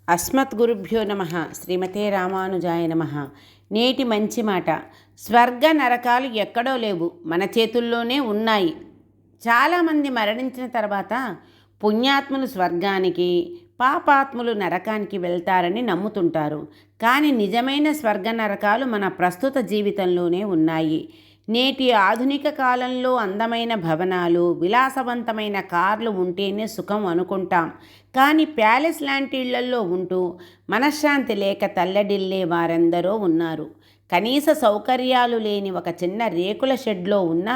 అస్మద్గురుభ్యో నమ. శ్రీమతే రామానుజాయ నమ. నేటి మంచి మాట. స్వర్గ నరకాలు ఎక్కడో లేవు, మన చేతుల్లోనే ఉన్నాయి. చాలామంది మరణించిన తర్వాత పుణ్యాత్ములు స్వర్గానికి, పాపాత్ములు నరకానికి వెళ్తారని నమ్ముతుంటారు. కానీ నిజమైన స్వర్గ నరకాలు మన ప్రస్తుత జీవితంలోనే ఉన్నాయి. నేటి ఆధునిక కాలంలో అందమైన భవనాలు, విలాసవంతమైన కార్లు ఉంటేనే సుఖం అనుకుంటాం. కానీ ప్యాలెస్ లాంటి ఇళ్లల్లో ఉంటూ మనశ్శాంతి లేక తల్లడిల్లే వారెందరో ఉన్నారు. కనీస సౌకర్యాలు లేని ఒక చిన్న రేకుల షెడ్లో ఉన్న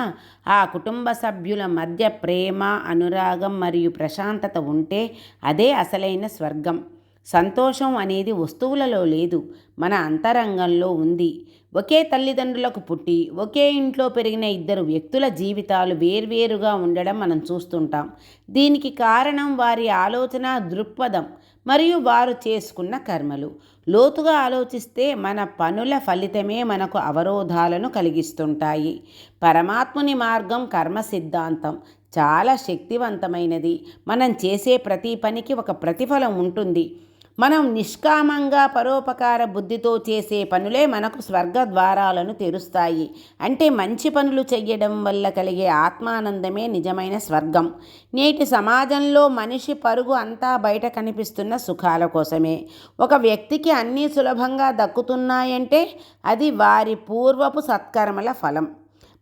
ఆ కుటుంబ సభ్యుల మధ్య ప్రేమ, అనురాగం మరియు ప్రశాంతత ఉంటే అదే అసలైన స్వర్గం. సంతోషం అనేది వస్తువులలో లేదు, మన అంతరంగంలో ఉంది. ఒకే తల్లిదండ్రులకు పుట్టి ఒకే ఇంట్లో పెరిగిన ఇద్దరు వ్యక్తుల జీవితాలు వేర్వేరుగా ఉండడం మనం చూస్తుంటాం. దీనికి కారణం వారి ఆలోచన దృక్పథం మరియు వారు చేసుకున్న కర్మలు. లోతుగా ఆలోచిస్తే మన పనుల ఫలితమే మనకు అవరోధాలను కలిగిస్తుంటాయి. పరమాత్ముని మార్గం కర్మ సిద్ధాంతం చాలా శక్తివంతమైనది. మనం చేసే ప్రతి పనికి ఒక ప్రతిఫలం ఉంటుంది. మనం నిష్కామంగా పరోపకార బుద్ధితో చేసే పనులే మనకు స్వర్గ ద్వారాలను తెరుస్తాయి. అంటే మంచి పనులు చెయ్యడం వల్ల కలిగే ఆత్మానందమే నిజమైన స్వర్గం. నేటి సమాజంలో మనిషి పరుగు అంతా బయట కనిపిస్తున్న సుఖాల కోసమే. ఒక వ్యక్తికి అన్నీ సులభంగా దక్కుతున్నాయంటే అది వారి పూర్వపు సత్కర్మల ఫలం.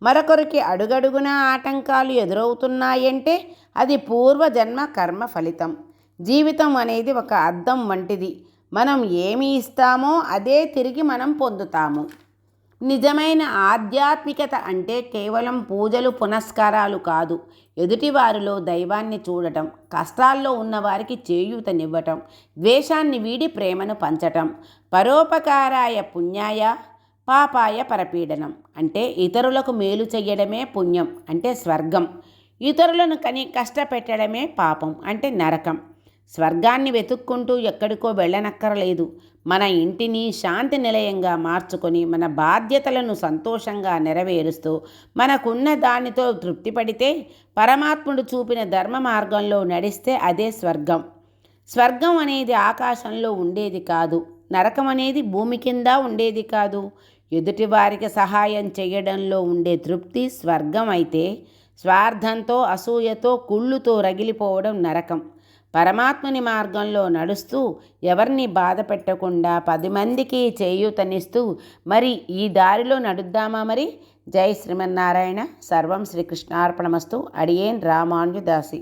మరొకరికి అడుగడుగునా ఆటంకాలు ఎదురవుతున్నాయంటే అది పూర్వజన్మ కర్మ ఫలితం. జీవితం అనేది ఒక అద్దం వంటిది. మనం ఏమి ఇస్తామో అదే తిరిగి మనం పొందుతాము. నిజమైన ఆధ్యాత్మికత అంటే కేవలం పూజలు, పునస్కారాలు కాదు. ఎదుటివారిలో దైవాన్ని చూడటం, కష్టాల్లో ఉన్నవారికి చేయూతనివ్వటం, ద్వేషాన్ని వీడి ప్రేమను పంచటం. పరోపకారాయ పుణ్యాయ, పాపాయ పరపీడనం. అంటే ఇతరులకు మేలు చెయ్యడమే పుణ్యం, అంటే స్వర్గం. ఇతరులను కష్టపెట్టడమే పాపం, అంటే నరకం. స్వర్గాన్ని వెతుక్కుంటూ ఎక్కడికో వెళ్ళనక్కరలేదు. మన ఇంటిని శాంతి నిలయంగా మార్చుకొని మన బాధ్యతలను సంతోషంగా నెరవేరుస్తూ మనకున్న దానితో తృప్తిపడితే, పరమాత్ముడు చూపిన ధర్మ మార్గంలో నడిస్తే అదే స్వర్గం. స్వర్గం అనేది ఆకాశంలో ఉండేది కాదు, నరకం అనేది భూమి కింద ఉండేది కాదు. ఎదుటివారికి సహాయం చేయడంలో ఉండే తృప్తి స్వర్గం అయితే, స్వార్థంతో, అసూయతో, కుళ్ళుతో రగిలిపోవడం నరకం. పరమాత్ముని మార్గంలో నడుస్తూ ఎవరిని బాధ పెట్టకుండా 10 మందికి చేయూతనిస్తూ మరి ఈ దారిలో నడుద్దామా మరి? జై శ్రీమన్నారాయణ. సర్వం శ్రీకృష్ణార్పణమస్తు. అడియేన్ రామానుజదాసి.